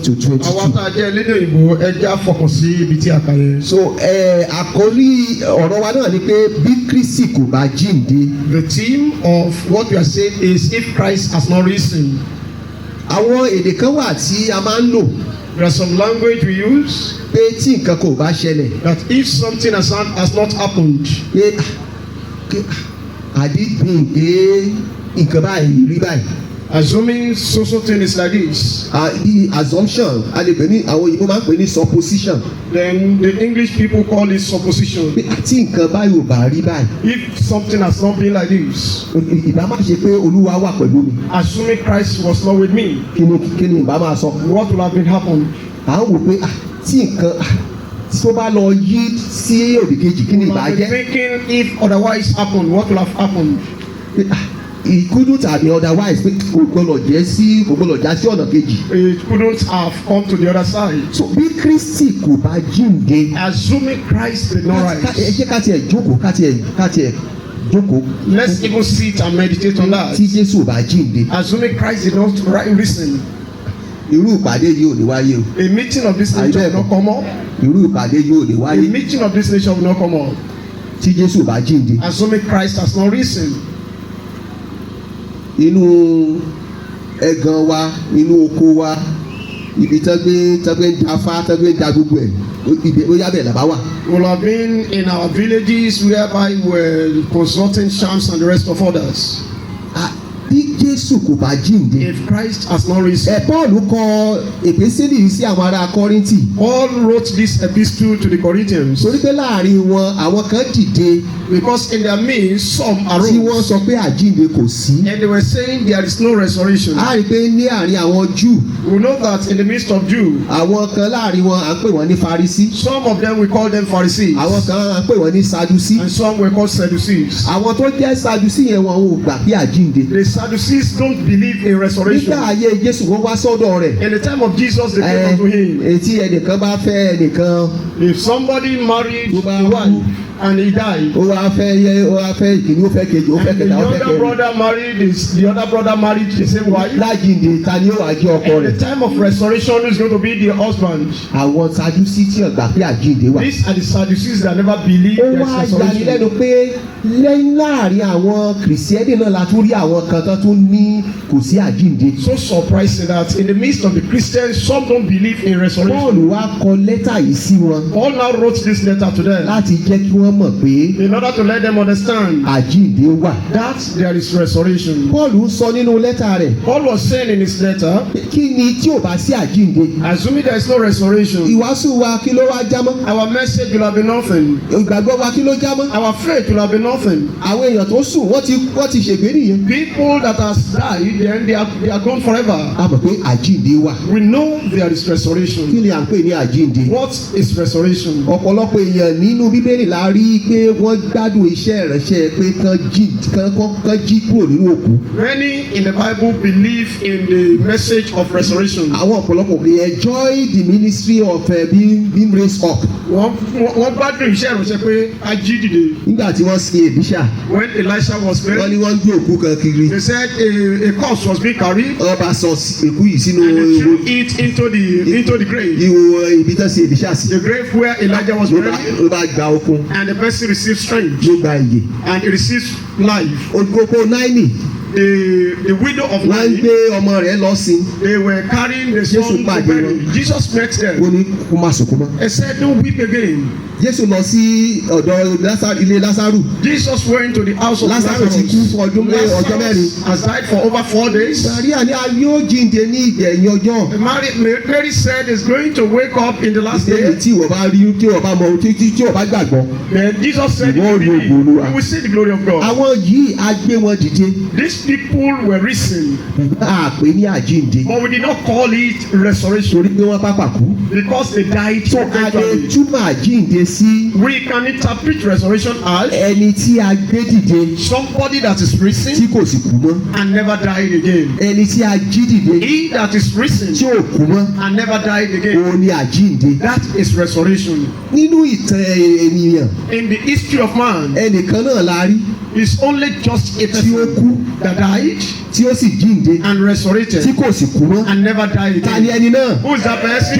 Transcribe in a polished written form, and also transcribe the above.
to 22. àwọn tá a jẹ́ elédè òyìnbó ẹja fọkàn sí ibi tí a kà yẹn. So àkórí ọ̀rọ̀ wa náà ni pé bí Kristi kò bá jíǹde. The theme of what we are saying is if Christ has not risen. Àwọn èdè kan wà tí a máa ń lò. There are some language we use. Pé tí nǹkan kò bá ṣẹlẹ̀. That if something has not happened. Pé àdìgbìn pé nǹkan báyìí rí báyìí. Assuming so thing is like this. The assumption a lè pè ní àwọn òyìnbó máa ń pè ní supposition. Then the English people call it supposition. Pé tí nǹkan báyìí ò bá rí báyìí. If something has not been like this. Ìbá má ṣe pé Olúwa wà pẹ̀lú mi. Assuming Christ was not with me. Kí ni ìbá máa sọ? What would have been happened? À ń wò pé tí nǹkan tó bá lọ yí sí òdì kejì kí ni ìbá jẹ́? Thinking if otherwise happened, what would have happened? It couldn't have been otherwise. Pé kò gbọdọ̀ já sí ọ̀nà kejì. It couldn't have come to the other side. So bí Kristi kò bá jíǹde. Assuming Christ did not rise. Ẹ jẹ́ ká tiẹ̀ jókòó jókòó. Let's even sit and meditate on that. Tí Jésù bá jíǹde. Assuming Christ did not risen. Irú ìpàdé yìí ò ní wáyé o. A meeting of this nature will not come up. Irú ìpàdé yìí ò ní A wáyé. meeting of this nature will not come up. Tí Jésù bá jíǹde. Assuming Christ has not risen. Inú ẹ̀gàn wa, inú oko wa, ibi tẹ́gbẹ́ ń dáfá tẹ́gbẹ́ ń da gbogbo ẹ̀, ó yábẹ̀ làbá wà. We will have been in our villages whereby we were consulting shams and the rest of others. Bí Jésù kò bá jíǹde. If Christ has not risen. Paul kọ èpèsílì yìí sí àwọn ará Kọ́ríńtì. Paul wrote this epistle to the Corinthians. Torí pé láàrin wọn àwọn kan dìde. Because in their midst some arose. Tí wọ́n sọ pé àjíǹde kò sí. And they were saying there is no resurrection. A rí i pé ní àárín àwọn Júù. We know that in the midst of Jews. Àwọn kan láàrin wọn à ń pè wọ́n ní Farisí. Some of them we call them Pharisees. Àwọn kan à ń pè wọ́n ní Sadusí. And some we call Sadducees. Àwọn tó jẹ́ Sadusí yẹn wọn ò gbà pé àjíǹde. The Sadducees don't believe in resurrection. Nígbà ayé Jésù wọ́n wá sọ́dọ̀ rẹ̀. In the time of Jesus they came unto him. Etí ẹnìkan bá fẹ́ ẹnìkan. If somebody married a wife and he died. Ó wá fẹ́ ìkíní ó fẹ́ kejì ó fẹ́ kẹta ó fẹ́ kẹrin. The other brother married the same wife. Lájínde ta ni ó wá jẹ́ ọkọ rẹ̀. And the time of resurrection is going to be the husband. Àwọn Sadusí tí ọ̀gbà pé àjíǹde wà. These are the Sadducees that never believe there is resurrection. Ó wá yanilẹ́nu pé lẹ́yìn láàrin àwọn kìrìsìtẹ́nì náà la tún rí àwọn kan tó tún ní kò sí àjíǹde. So surprising that in the midst of the Christians some don't believe in resurrection. Paul wá kọ lẹ́tà yìí sí wọn. Paul now wrote this letter to them. Láti jẹ́ kí wọ́n mọ̀ pé. In order to let them understand. Àjíǹde wà. That there is resurrection. Paul sọ nínú lẹ́tà rẹ̀. Paul was saying in his letter. Kí ni tí ò bá sí àjíǹde? Assuming there is no resurrection. Ìwàásù wa kí ló wá jámọ́? Our message will have been nothing. Ìgbàgbọ́ wa kí ló jámọ́? Our faith will have been nothing. Àwọn èèyàn tó sùn wọ́n ti ṣègbé nìyẹn. People that have died then they are gone forever. A mọ̀ pé àjíǹde wà. We know there is resurrection. Kí ni à ń pè ní àjíǹde? What is resurrection? Ọ̀pọ̀lọpọ̀ èèyàn nínú Bíbélì la rí pé wọ́n gbádùn iṣẹ́ ìránṣẹ́ pé kán jí kúrò nínú òkú. Many in the Bible believe in the message of resurrection. Àwọn ọ̀pọ̀lọpọ̀ they enjoy the ministry of being raised up. Wọ́n gbádùn iṣẹ́ ìránṣẹ́ pé a jí dìde. Nígbà tí wọ́n sin Èlíṣà. When Elisha was buried. Wọ́n ní wọ́n gbé òkú kan kiri. They said a corpse was being carried. Wọ́n bá sọ èkú yìí sínú. And they threw it into the grave. Ìwò ibi tán sí Èlíṣà sí. The grave where Elijah was buried. Ló bá gba okun. And the person received strength. Ló gba ìyè. And he received life. Òkòkò Náínì. The widow of Nain. Wọ́n gbé ọmọ rẹ̀ lọ sí. They were carrying the son to bury. Jesus met them. Ó ní kó má sunkún mọ́. He said don't weep again. Jésù lọ sí ọ̀dọ̀ ilé Lásárù. Jesus went to the house of Lazarus. Lásárù ti kú fún ọjọ́ mẹ́rin. Lazarus has died for over 4 days. Maria ni a yóò jíǹde ní ìgbẹ̀yìn ọjọ́. Mary said he's going to wake up in the last day. Ìgbẹ́ni tí ìwọ bá rí tí ìwọ bá mọ tí ìwọ bá gbàgbọ́. Then Jesus said you will see the glory of God. Àwọn yìí a gbé wọn dìde. These people were risen. A pè ní àjíǹde. But we did not call it resurrection. Torí pé wọ́n pápá kú. Because they died. So a lè túmọ̀ àjíǹde sí. We can interpret resurrection as. Ẹni tí a gbé dìde. Somebody that is risen. Tí kò sì kú mọ́. And never died again. Ẹni tí a jí dìde. He that is risen. Tí ò kú mọ́. And never died again. Òun ni àjíǹde. That is resurrection. Nínú ìtàn ènìyàn. In the history of man. Ẹnìkan náà la rí. It's only just a person tí ó kú that that died tí ó sì jíǹde and resurrected tí kò sì kú mọ́. and never died Ta ni again. ẹni náà? Who is that person?